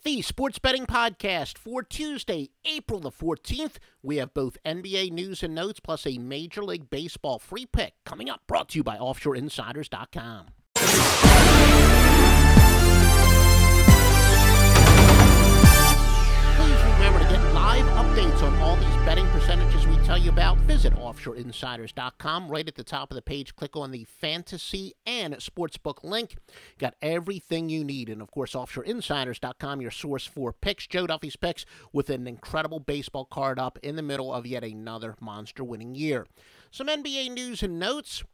The Sports Betting Podcast for Tuesday, April the 14th. We have both NBA news and notes plus a Major League Baseball free pick coming up, brought to you by OffshoreInsiders.com. Please remember to get live updates on all these betting percentages we tell you about. Visit OffshoreInsiders.com. Right at the top of the page, click on the Fantasy and Sportsbook link. Got everything you need. And, of course, OffshoreInsiders.com, your source for picks. Joe Duffy's picks with an incredible baseball card up in the middle of yet another monster-winning year. Some NBA news and notes.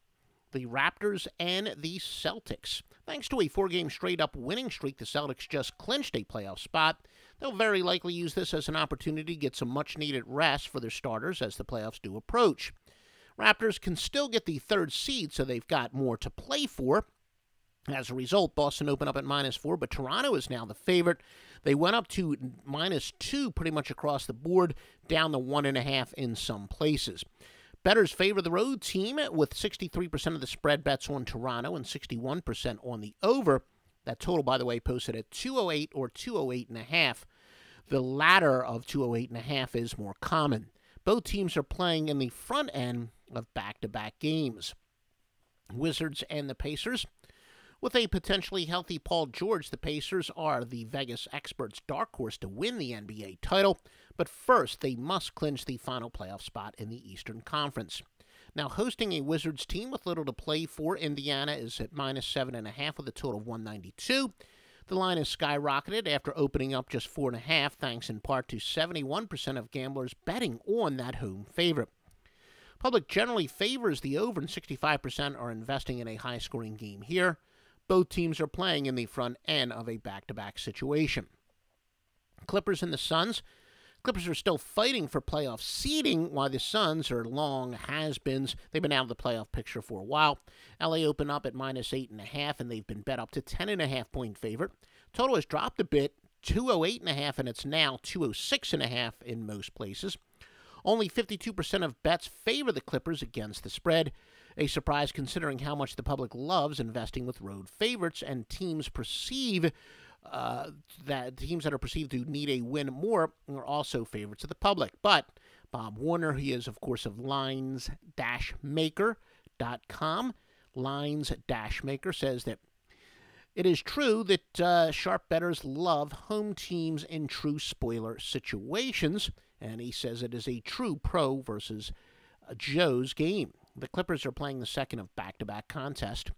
The Raptors and the Celtics. Thanks to a four-game straight-up winning streak, the Celtics just clinched a playoff spot. They'll very likely use this as an opportunity to get some much-needed rest for their starters as the playoffs do approach. Raptors can still get the third seed, so they've got more to play for. As a result, Boston opened up at -4, but Toronto is now the favorite. They went up to -2 pretty much across the board, down to 1.5 in some places. Bettors favor the road team with 63% of the spread bets on Toronto and 61% on the over. That total, by the way, posted at 208 or 208.5. The latter of 208.5 is more common. Both teams are playing in the front end of back-to-back games. Wizards and the Pacers. With a potentially healthy Paul George, the Pacers are the Vegas experts' dark horse to win the NBA title, but first they must clinch the final playoff spot in the Eastern Conference. Now, hosting a Wizards team with little to play for, Indiana is at -7.5 with a total of 192. The line has skyrocketed after opening up just 4.5, thanks in part to 71% of gamblers betting on that home favorite. Public generally favors the over, and 65% are investing in a high-scoring game here. Both teams are playing in the front end of a back-to-back situation. Clippers and the Suns. Clippers are still fighting for playoff seeding, while the Suns are long has-beens. They've been out of the playoff picture for a while. LA opened up at -8.5, and they've been bet up to 10.5-point favorite. Total has dropped a bit, 208.5, and it's now 206.5 in most places. Only 52% of bets favor the Clippers against the spread. A surprise considering how much the public loves investing with road favorites, and teams perceive that teams that are perceived to need a win more are also favorites of the public. But Bob Warner, he is, of course, of lines-maker.com. Lines-maker says that it is true that sharp bettors love home teams in true spoiler situations, and he says it is a true pro versus Joe's game. The Clippers are playing the second of back-to-back contest.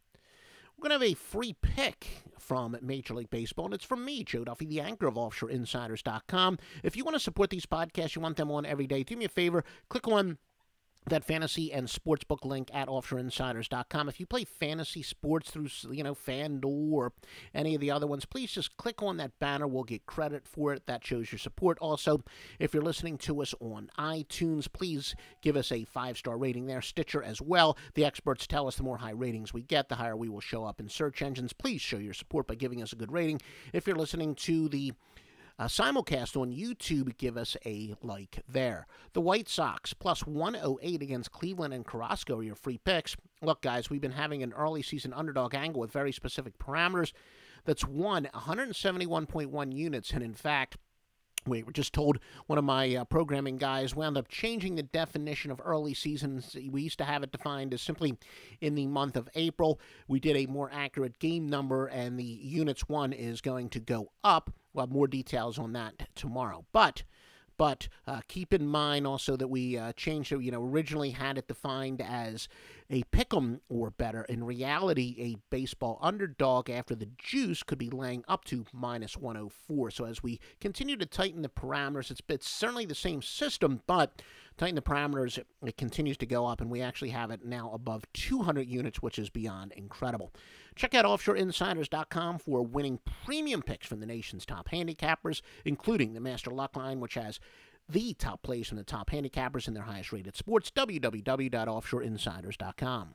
We're going to have a free pick from Major League Baseball, and it's from me, Joe Duffy, the anchor of OffshoreInsiders.com. If you want to support these podcasts, you want them on every day, do me a favor, click on that fantasy and sportsbook link at OffshoreInsiders.com. If you play fantasy sports through, FanDuel or any of the other ones, please just click on that banner. We'll get credit for it. That shows your support. Also, if you're listening to us on iTunes, please give us a 5-star rating there. Stitcher as well. The experts tell us the more high ratings we get, the higher we will show up in search engines. Please show your support by giving us a good rating. If you're listening to the simulcast on YouTube, give us a like there. The White Sox plus 108 against Cleveland and Carrasco are your free picks. Look, guys, we've been having an early season underdog angle with very specific parameters that's won 171.1 units, and in fact, we were just told one of my programming guys wound up changing the definition of early seasons. We used to have it defined as simply in the month of April. We did a more accurate game number, and the units won is going to go up. We'll have more details on that tomorrow. But keep in mind also that we changed it. Originally had it defined as a pick'em or better. In reality, a baseball underdog after the juice could be laying up to -104. So as we continue to tighten the parameters, it's certainly the same system, but tighten the parameters, it continues to go up, and we actually have it now above 200 units, which is beyond incredible. Check out OffshoreInsiders.com for winning premium picks from the nation's top handicappers, including the Master Luck Line, which has the top plays from the top handicappers in their highest rated sports. www.offshoreinsiders.com.